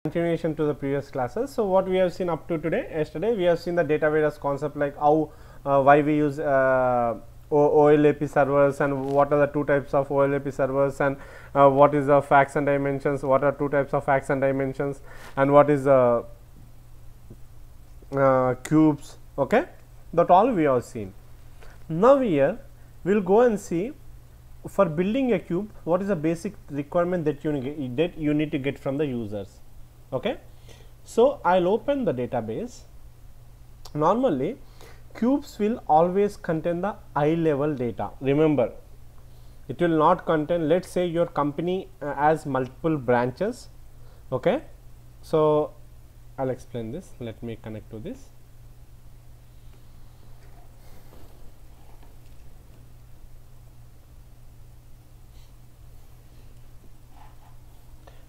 Continuation to the previous classes. So, what we have seen up to yesterday we have seen the data warehouse concept, like how why we use OLAP servers, and what are the two types of OLAP servers, and what is the facts and dimensions, what are two types of facts and dimensions, and what is the cubes. Okay, that all we have seen. Now here we will go and see, for building a cube, what is the basic requirement that you need to get from the users. Okay. So, I will open the database. Normally cubes will always contain the high level data. Remember, it will not contain, let us say your company has multiple branches. Okay. So, I will explain this. Let me connect to this.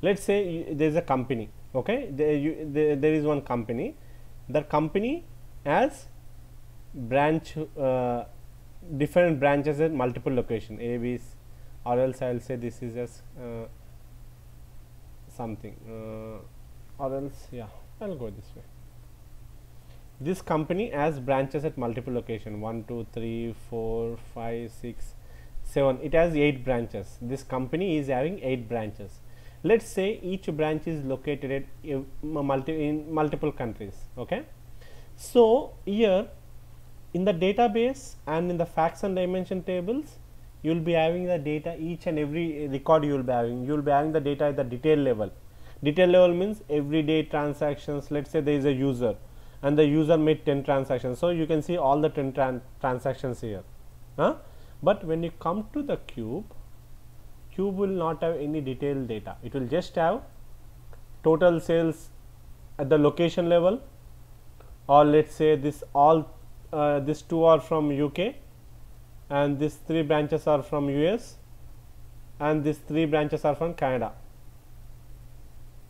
Let us say there is a company. Okay, there is one company. The company has branch different branches at multiple location A, B, or else I will say this is just something or else I will go this way. This company has branches at multiple location 1, 2, 3, 4, 5, 6, 7. It has 8 branches. This company is having 8 branches. Let us say each branch is located at in multiple countries. Okay. So, here in the database and in the facts and dimension tables, you will be having the data, each and every record you will be having. You will be having the data at the detail level. Detail level means everyday transactions. Let us say there is a user and the user made 10 transactions. So, you can see all the 10 transactions here. But when you come to the cube will not have any detailed data. It will just have total sales at the location level, or let us say this all these 2 are from UK, and these 3 branches are from US, and these 3 branches are from Canada.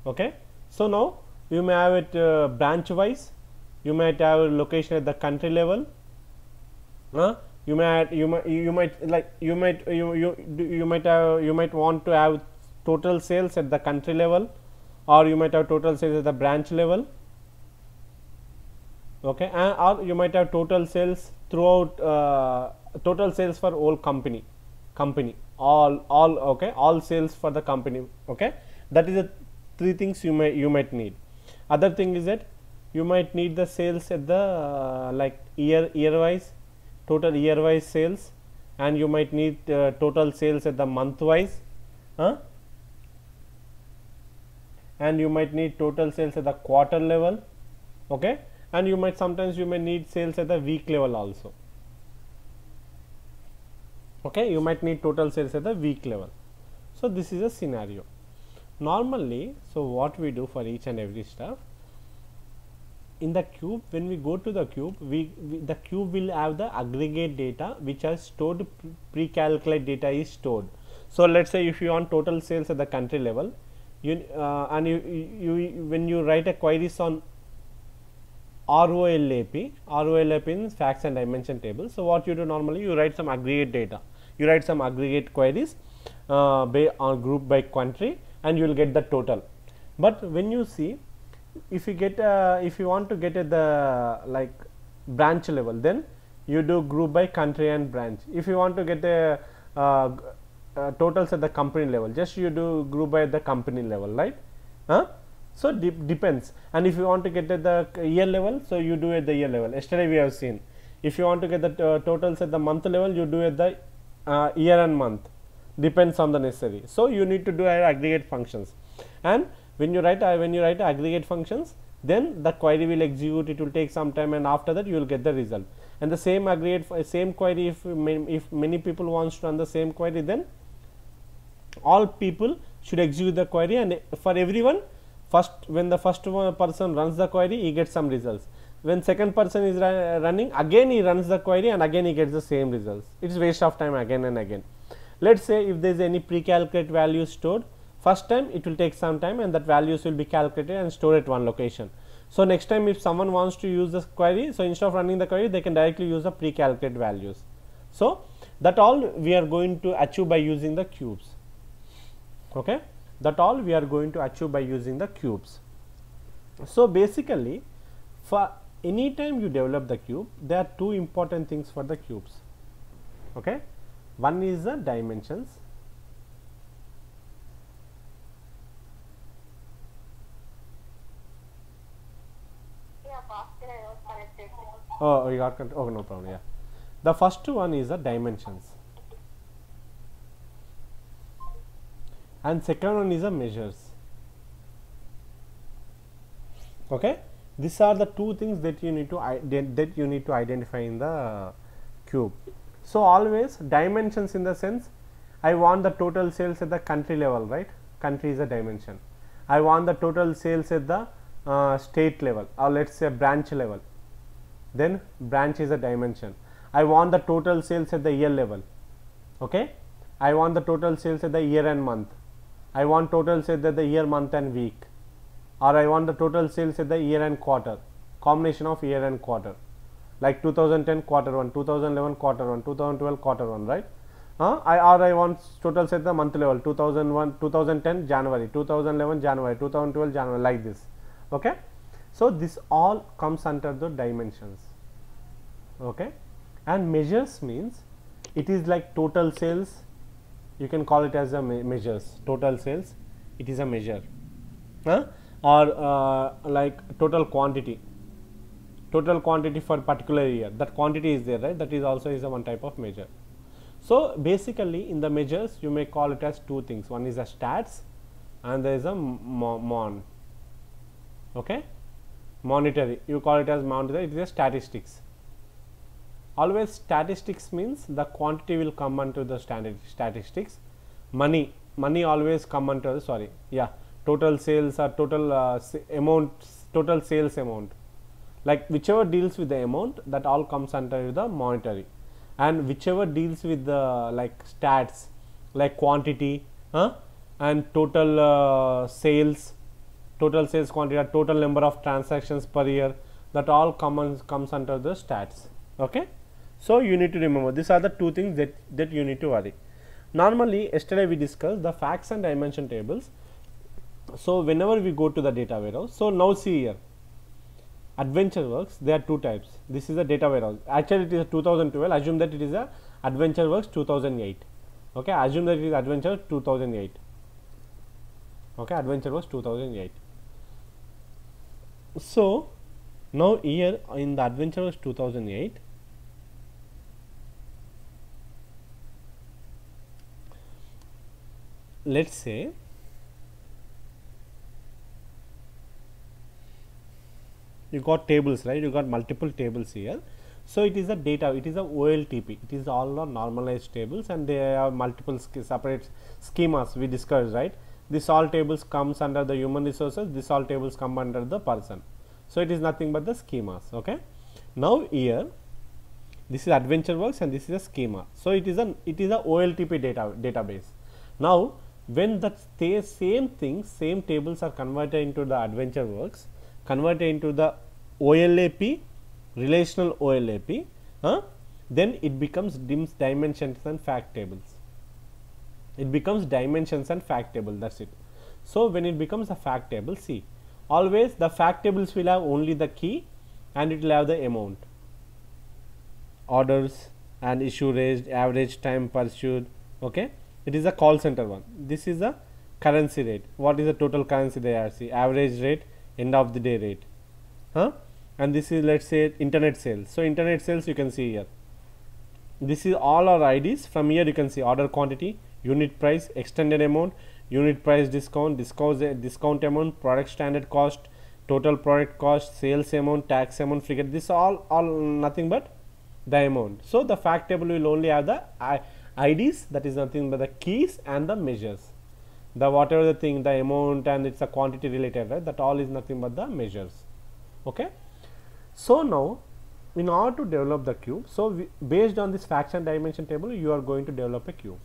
Okay. So, now you may have it branch wise, you might have a location at the country level. You might want to have total sales at the country level, or you might have total sales at the branch level. Okay, or you might have total sales throughout total sales for whole company all okay, all sales for the company. Okay, that is the 3 things you might need. Other thing is that you might need the sales at the like year wise, total year wise sales, and you might need total sales at the month wise, and you might need total sales at the quarter level. Okay, and you might sometimes you may need sales at the week level also. Okay, you might need total sales at the week level. So, this is a scenario normally. So, what we do for each and every stuff in the cube, when we go to the cube, the cube will have the aggregate data which are stored, pre-calculated data is stored. So, let us say if you want total sales at the country level, when you write a queries on ROLAP means facts and dimension table. So, what you do normally, you write some aggregate data, you write some aggregate queries on group by country, and you will get the total. But when you see, if you get if you want to get at the like branch level, then you do group by country and branch. If you want to get a totals at the company level, just you do group by the company level, right? So, depends. And if you want to get at the year level, so you do at the year level. Yesterday we have seen, if you want to get the totals at the month level, you do at the year and month, depends on the necessary. So, you need to do aggregate functions, and when you write aggregate functions, then the query will execute. It will take some time, and after that you will get the result. And the same same query, if many people wants to run the same query, then all people should execute the query, and for everyone, when the first person runs the query, he gets some results. When second person is running, again he runs the query, and again he gets the same results. It is waste of time again and again. Let us say if there is any pre-calculated value stored, first time it will take some time, and that values will be calculated and stored at one location. So, next time if someone wants to use this query, so instead of running the query, they can directly use the pre-calculated values. So, that all we are going to achieve by using the cubes. Okay, that all we are going to achieve by using the cubes. So basically, for any time you develop the cube, there are two important things for the cubes. Okay, one is the dimensions. Oh, you got oh, no problem. Yeah, the first one is the dimensions, and second one is the measures. Okay, these are the two things that you need to identify in the cube. So always dimensions in the sense, I want the total sales at the country level, right? Country is a dimension. I want the total sales at the state level, or let's say branch level. Then branch is a dimension. I want the total sales at the year level. Okay, I want the total sales at the year and month. I want total sales at the year, month and week, or I want the total sales at the year and quarter, combination of year and quarter, like 2010 quarter 1, 2011 quarter 1, 2012 quarter 1, right? I want total sales at the month level, 2010 January, 2011 January, 2012 January, like this. Okay, so this all comes under the dimensions. Okay, and measures means it is like total sales. You can call it as a measures. Total sales, it is a measure, or like total quantity. Total quantity for particular year. That quantity is there, right? That is also is a one type of measure. So basically, in the measures, you may call it as two things. One is a stats, and there is a mon. Okay, monetary. You call it as monetary. It is a statistics. Always statistics means the quantity will come under the standard statistics. Money always come under the total sales or total amount, total sales amount. Like whichever deals with the amount, that all comes under the monetary, and whichever deals with the like stats, like quantity, and total sales. Total sales quantity or total number of transactions per year, that all comes under the stats. Okay, so you need to remember these are the two things that you need to worry. Normally yesterday we discussed the facts and dimension tables. So whenever we go to the data warehouse, so now see here, AdventureWorks, there are two types. This is a data warehouse. Actually it is a 2012. Assume that it is a AdventureWorks 2008. Okay, assume that it is Adventure 2008. Okay, AdventureWorks 2008. So now here in the AdventureWorks 2008, let's say you got tables, right? You got multiple tables here. So it is a data, it is a OLTP, it is all normalized tables, and they have multiple separate schemas we discussed, right? This all tables comes under the human resources, this all tables come under the person. So it is nothing but the schemas. Okay, now here this is AdventureWorks and this is a schema. So it is a OLTP database. Now when that same tables are converted into the AdventureWorks, converted into the OLAP, relational OLAP, then it becomes dimensions and fact tables. It becomes dimensions and fact table. That's it. So when it becomes a fact table, see, always the fact tables will have only the key, and it will have the amount, orders and issue raised, average time pursued. Okay, it is a call center one. This is a currency rate. What is the total currency they are? See, average rate, end of the day rate, and this is, let's say, internet sales. So internet sales you can see here. This is all our IDs. From here you can see order quantity, unit price, extended amount, unit price discount, discount amount, product standard cost, total product cost, sales amount, tax amount, figure. This all nothing but the amount. So the fact table will only have the IDs, that is nothing but the keys and the measures. The whatever the thing, the amount and it's a quantity related, right? That all is nothing but the measures. Okay. So now in order to develop the cube, so based on this facts and dimension table, you are going to develop a cube.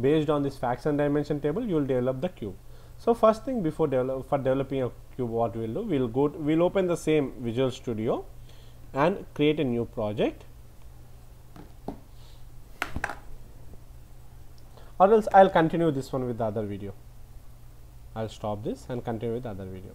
Based on this facts and dimension table, you will develop the cube. So first thing, before developing a cube, what we will do, we'll open the same Visual Studio and create a new project, or else I'll continue this one with the other video. I'll stop this and continue with the other video.